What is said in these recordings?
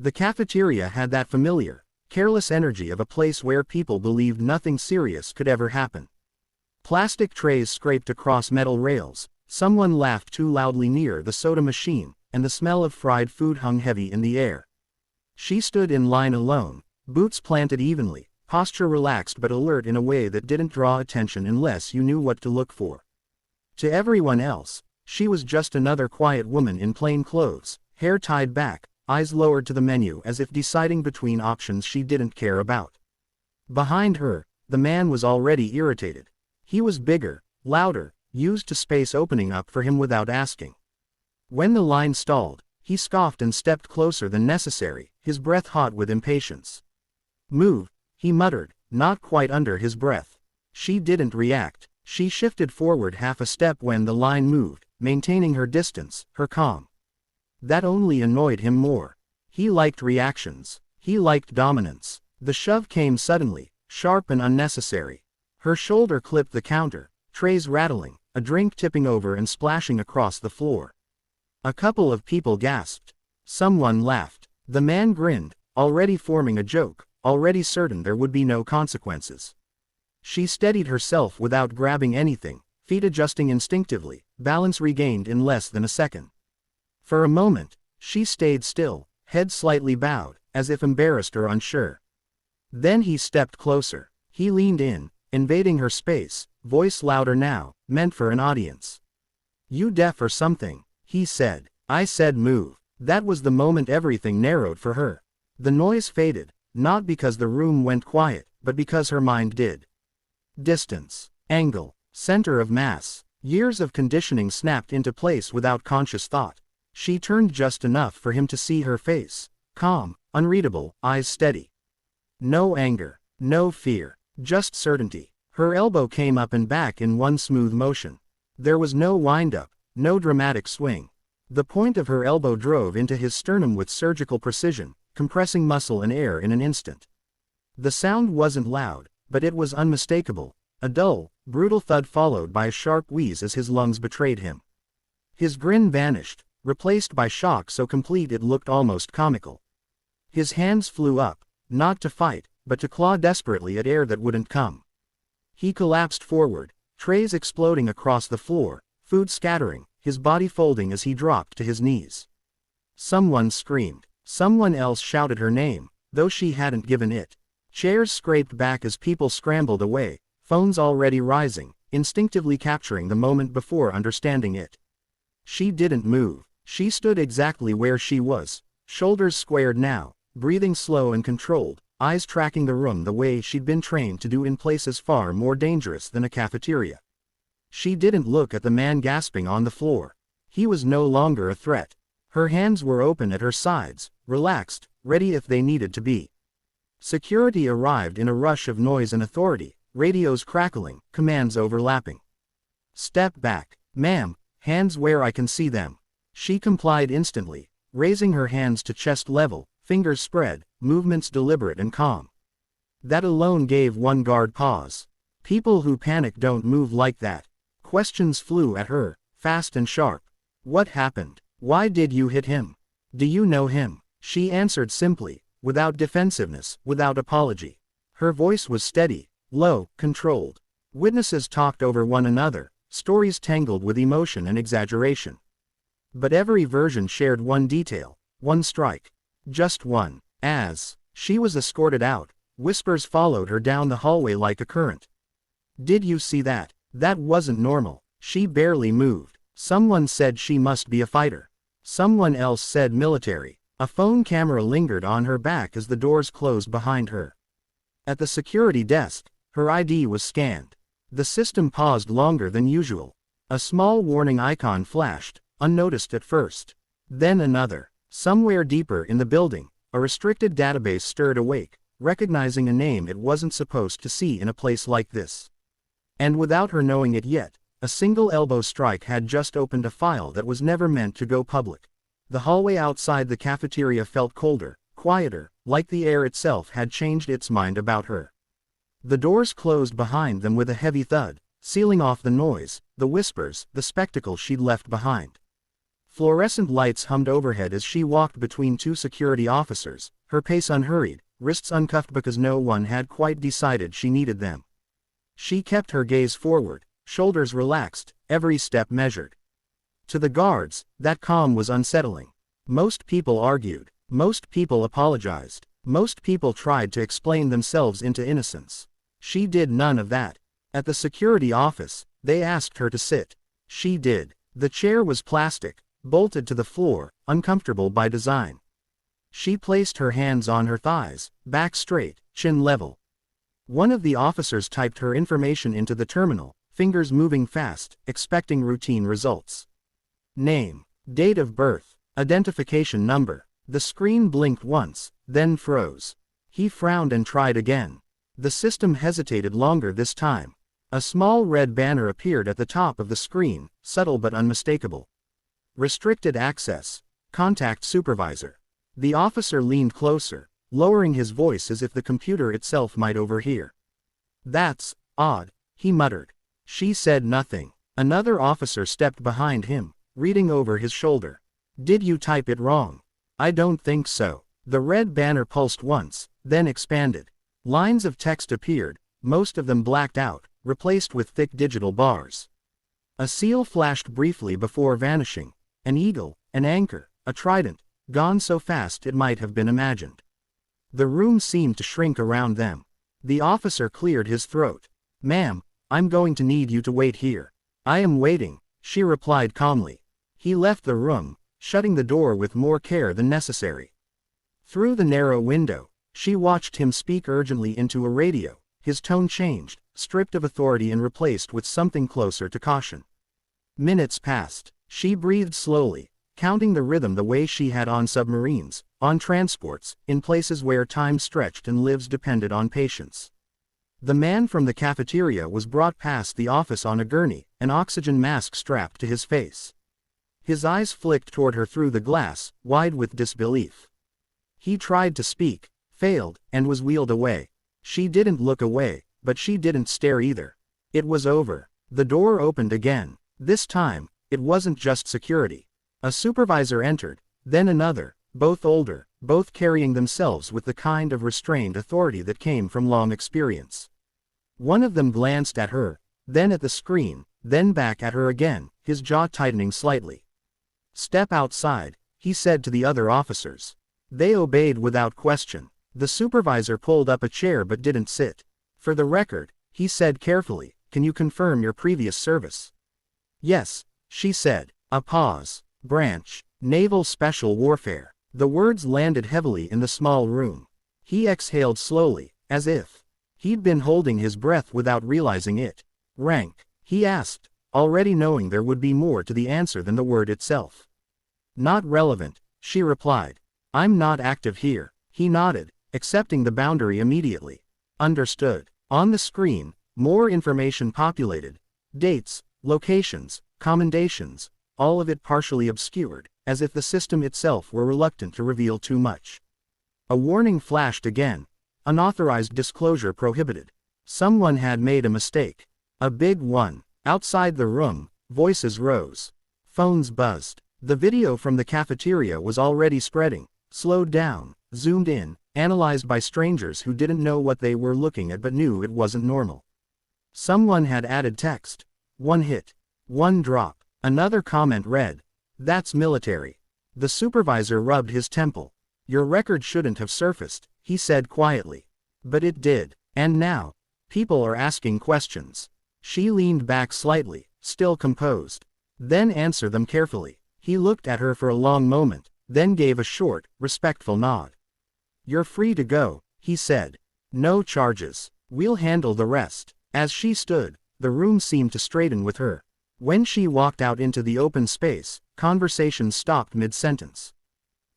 The cafeteria had that familiar, careless energy of a place where people believed nothing serious could ever happen. Plastic trays scraped across metal rails, someone laughed too loudly near the soda machine, and the smell of fried food hung heavy in the air. She stood in line alone, boots planted evenly, posture relaxed but alert in a way that didn't draw attention unless you knew what to look for. To everyone else, she was just another quiet woman in plain clothes, hair tied back, eyes lowered to the menu as if deciding between options she didn't care about. Behind her, the man was already irritated. He was bigger, louder, used to space opening up for him without asking. When the line stalled, he scoffed and stepped closer than necessary, his breath hot with impatience. "Move," he muttered, not quite under his breath. She didn't react. She shifted forward half a step when the line moved, maintaining her distance, her calm. That only annoyed him more. He liked reactions. He liked dominance. The shove came suddenly, sharp and unnecessary. Her shoulder clipped the counter, trays rattling, a drink tipping over and splashing across the floor. A couple of people gasped. Someone laughed. The man grinned, already forming a joke, already certain there would be no consequences. She steadied herself without grabbing anything, feet adjusting instinctively, balance regained in less than a second. For a moment, she stayed still, head slightly bowed, as if embarrassed or unsure. Then he stepped closer. He leaned in, invading her space, voice louder now, meant for an audience. "You deaf or something?" he said. "I said move." That was the moment everything narrowed for her. The noise faded, not because the room went quiet, but because her mind did. Distance, angle, center of mass, years of conditioning snapped into place without conscious thought. She turned just enough for him to see her face, calm, unreadable, eyes steady. No anger, no fear, just certainty. Her elbow came up and back in one smooth motion. There was no wind-up, no dramatic swing. The point of her elbow drove into his sternum with surgical precision, compressing muscle and air in an instant. The sound wasn't loud, but it was unmistakable, a dull, brutal thud followed by a sharp wheeze as his lungs betrayed him. His grin vanished, replaced by shock so complete it looked almost comical. His hands flew up, not to fight, but to claw desperately at air that wouldn't come. He collapsed forward, trays exploding across the floor, food scattering, his body folding as he dropped to his knees. Someone screamed. Someone else shouted her name, though she hadn't given it. Chairs scraped back as people scrambled away, phones already rising, instinctively capturing the moment before understanding it. She didn't move. She stood exactly where she was, shoulders squared now, breathing slow and controlled, eyes tracking the room the way she'd been trained to do in places far more dangerous than a cafeteria. She didn't look at the man gasping on the floor. He was no longer a threat. Her hands were open at her sides, relaxed, ready if they needed to be. Security arrived in a rush of noise and authority, radios crackling, commands overlapping. "Step back, ma'am, hands where I can see them." She complied instantly, raising her hands to chest level, fingers spread, movements deliberate and calm. That alone gave one guard pause. People who panic don't move like that. Questions flew at her, fast and sharp. "What happened? Why did you hit him? Do you know him?" She answered simply, without defensiveness, without apology. Her voice was steady, low, controlled. Witnesses talked over one another, stories tangled with emotion and exaggeration. But every version shared one detail, one strike. Just one. As she was escorted out, whispers followed her down the hallway like a current. "Did you see that? That wasn't normal. She barely moved." Someone said she must be a fighter. Someone else said military. A phone camera lingered on her back as the doors closed behind her. At the security desk, her ID was scanned. The system paused longer than usual. A small warning icon flashed, unnoticed at first. Then another. Somewhere deeper in the building, a restricted database stirred awake, recognizing a name it wasn't supposed to see in a place like this. And without her knowing it yet, a single elbow strike had just opened a file that was never meant to go public. The hallway outside the cafeteria felt colder, quieter, like the air itself had changed its mind about her. The doors closed behind them with a heavy thud, sealing off the noise, the whispers, the spectacle she'd left behind. Fluorescent lights hummed overhead as she walked between two security officers, her pace unhurried, wrists uncuffed because no one had quite decided she needed them. She kept her gaze forward, shoulders relaxed, every step measured. To the guards, that calm was unsettling. Most people argued. Most people apologized. Most people tried to explain themselves into innocence. She did none of that. At the security office, they asked her to sit. She did. The chair was plastic, bolted to the floor, uncomfortable by design. She placed her hands on her thighs, back straight, chin level. One of the officers typed her information into the terminal, fingers moving fast, expecting routine results. Name, date of birth, identification number. The screen blinked once, then froze. He frowned and tried again. The system hesitated longer this time. A small red banner appeared at the top of the screen, subtle but unmistakable. Restricted access. Contact supervisor. The officer leaned closer, lowering his voice as if the computer itself might overhear. "That's odd," he muttered. She said nothing. Another officer stepped behind him, reading over his shoulder. "Did you type it wrong?" "I don't think so." The red banner pulsed once, then expanded. Lines of text appeared, most of them blacked out, replaced with thick digital bars. A seal flashed briefly before vanishing. An eagle, an anchor, a trident, gone so fast it might have been imagined. The room seemed to shrink around them. The officer cleared his throat. "Ma'am, I'm going to need you to wait here." "I am waiting," she replied calmly. He left the room, shutting the door with more care than necessary. Through the narrow window, she watched him speak urgently into a radio. His tone changed, stripped of authority and replaced with something closer to caution. Minutes passed. She breathed slowly, counting the rhythm the way she had on submarines, on transports, in places where time stretched and lives depended on patience. The man from the cafeteria was brought past the office on a gurney, an oxygen mask strapped to his face. His eyes flicked toward her through the glass, wide with disbelief. He tried to speak, failed, and was wheeled away. She didn't look away, but she didn't stare either. It was over. The door opened again. This time, it wasn't just security. A supervisor entered, then another, both older, both carrying themselves with the kind of restrained authority that came from long experience. One of them glanced at her, then at the screen, then back at her again, his jaw tightening slightly. "Step outside," he said to the other officers. They obeyed without question. The supervisor pulled up a chair but didn't sit. "For the record," he said carefully, "can you confirm your previous service?" "Yes," she said. A pause. "Branch, Naval Special Warfare." The words landed heavily in the small room. He exhaled slowly, as if he'd been holding his breath without realizing it. "Rank?" he asked, already knowing there would be more to the answer than the word itself. "Not relevant," she replied. "I'm not active here." He nodded, accepting the boundary immediately. "Understood." On the screen, more information populated. Dates, locations, commendations, all of it partially obscured, as if the system itself were reluctant to reveal too much. A warning flashed again. Unauthorized disclosure prohibited. Someone had made a mistake. A big one. Outside the room, voices rose. Phones buzzed. The video from the cafeteria was already spreading, slowed down, zoomed in, analyzed by strangers who didn't know what they were looking at but knew it wasn't normal. Someone had added text. One hit. One drop. Another comment read, "That's military." The supervisor rubbed his temple. "Your record shouldn't have surfaced," he said quietly. "But it did. And now, people are asking questions." She leaned back slightly, still composed. "Then answer them carefully." He looked at her for a long moment, then gave a short, respectful nod. "You're free to go," he said. "No charges. We'll handle the rest." As she stood, the room seemed to straighten with her. When she walked out into the open space, conversation stopped mid-sentence.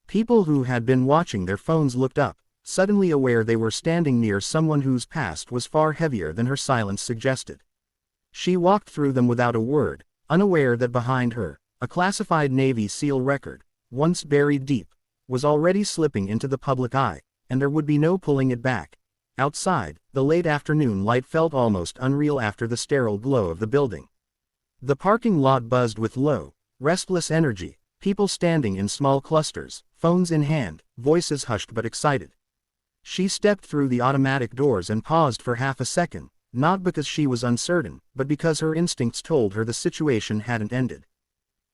People who had been watching their phones looked up, suddenly aware they were standing near someone whose past was far heavier than her silence suggested. She walked through them without a word, unaware that behind her, a classified Navy SEAL record, once buried deep, was already slipping into the public eye, and there would be no pulling it back. Outside, the late afternoon light felt almost unreal after the sterile glow of the building. The parking lot buzzed with low, restless energy, People standing in small clusters, phones in hand, voices hushed but excited. She stepped through the automatic doors and paused for half a second, not because she was uncertain, but because her instincts told her the situation hadn't ended.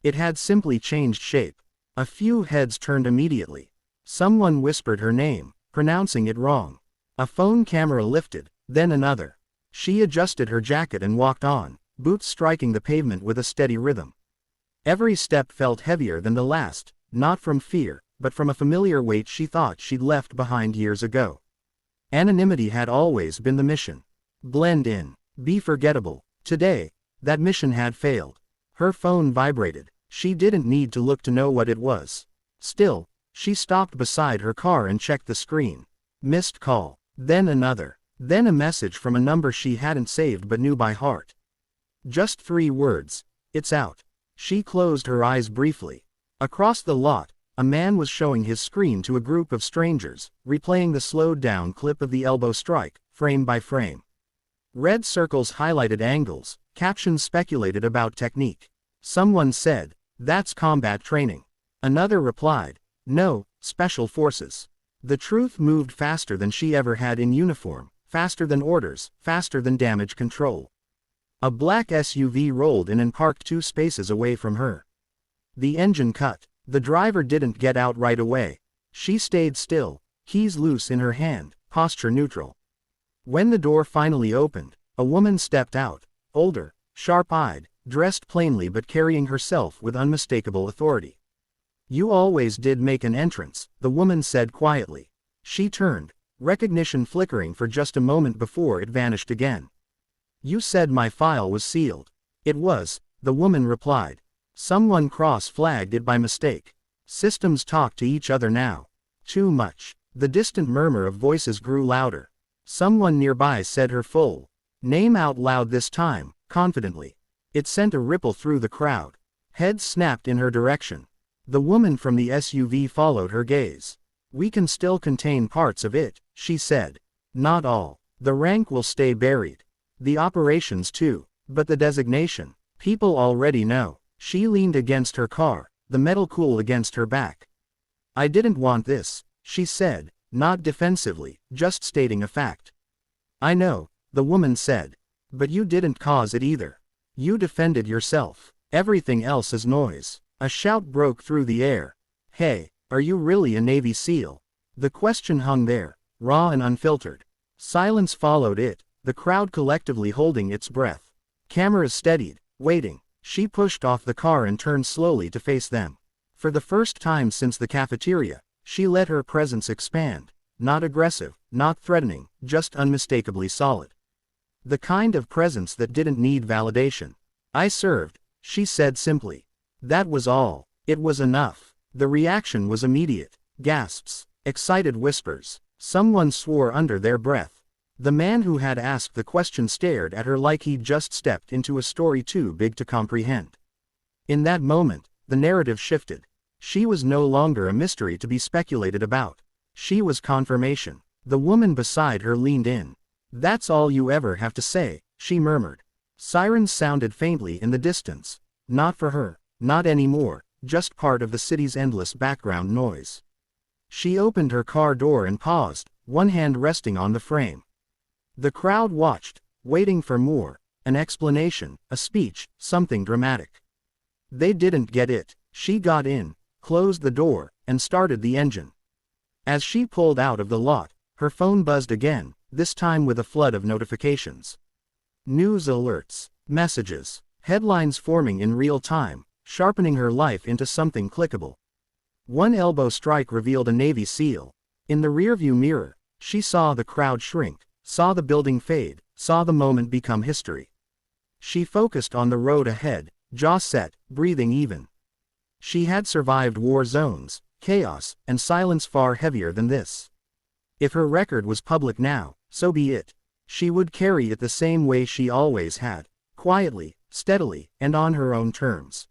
It had simply changed shape. A few heads turned immediately. Someone whispered her name, pronouncing it wrong. A phone camera lifted, then another. She adjusted her jacket and walked on, boots striking the pavement with a steady rhythm. Every step felt heavier than the last, not from fear, but from a familiar weight she thought she'd left behind years ago. Anonymity had always been the mission. Blend in, be forgettable. Today, that mission had failed. Her phone vibrated. She didn't need to look to know what it was. Still, she stopped beside her car and checked the screen. Missed call. Then another. Then a message from a number she hadn't saved but knew by heart. Just 3 words. It's out. She closed her eyes briefly. Across the lot, a man was showing his screen to a group of strangers, replaying the slowed-down clip of the elbow strike, frame by frame. Red circles highlighted angles, captions speculated about technique. Someone said, "That's combat training." Another replied, "No, special forces." The truth moved faster than she ever had in uniform, faster than orders, faster than damage control. A black SUV rolled in and parked 2 spaces away from her. The engine cut. The driver didn't get out right away. She stayed still, keys loose in her hand, posture neutral. When the door finally opened, a woman stepped out, older, sharp-eyed, dressed plainly but carrying herself with unmistakable authority. "You always did make an entrance," the woman said quietly. She turned, recognition flickering for just a moment before it vanished again. "You said my file was sealed." "It was," the woman replied. "Someone cross-flagged it by mistake. Systems talk to each other now. Too much." The distant murmur of voices grew louder. Someone nearby said her full name out loud this time, confidently. It sent a ripple through the crowd. Heads snapped in her direction. The woman from the SUV followed her gaze. "We can still contain parts of it," she said. "Not all. The rank will stay buried. The operations too. But the designation, people already know." She leaned against her car, the metal cool against her back. "I didn't want this," she said, not defensively, just stating a fact. "I know," the woman said. "But you didn't cause it either. You defended yourself. Everything else is noise." A shout broke through the air. "Hey, are you really a Navy SEAL?" The question hung there, raw and unfiltered. Silence followed it, the crowd collectively holding its breath. Cameras steadied, waiting. She pushed off the car and turned slowly to face them. For the first time since the cafeteria, she let her presence expand. Not aggressive, not threatening, just unmistakably solid. The kind of presence that didn't need validation. "I served," she said simply. That was all. It was enough. The reaction was immediate. Gasps. Excited whispers. Someone swore under their breath. The man who had asked the question stared at her like he'd just stepped into a story too big to comprehend. In that moment, the narrative shifted. She was no longer a mystery to be speculated about. She was confirmation. The woman beside her leaned in. "That's all you ever have to say," she murmured. Sirens sounded faintly in the distance. Not for her, not anymore, just part of the city's endless background noise. She opened her car door and paused, one hand resting on the frame. The crowd watched, waiting for more, an explanation, a speech, something dramatic. They didn't get it. She got in, closed the door, and started the engine. As she pulled out of the lot, her phone buzzed again, this time with a flood of notifications. News alerts, messages, headlines forming in real time, sharpening her life into something clickable. One elbow strike revealed a Navy SEAL. In the rearview mirror, she saw the crowd shrink, saw the building fade, saw the moment become history. She focused on the road ahead, jaw set, breathing even. She had survived war zones, chaos, and silence far heavier than this. If her record was public now, so be it. She would carry it the same way she always had, quietly, steadily, and on her own terms.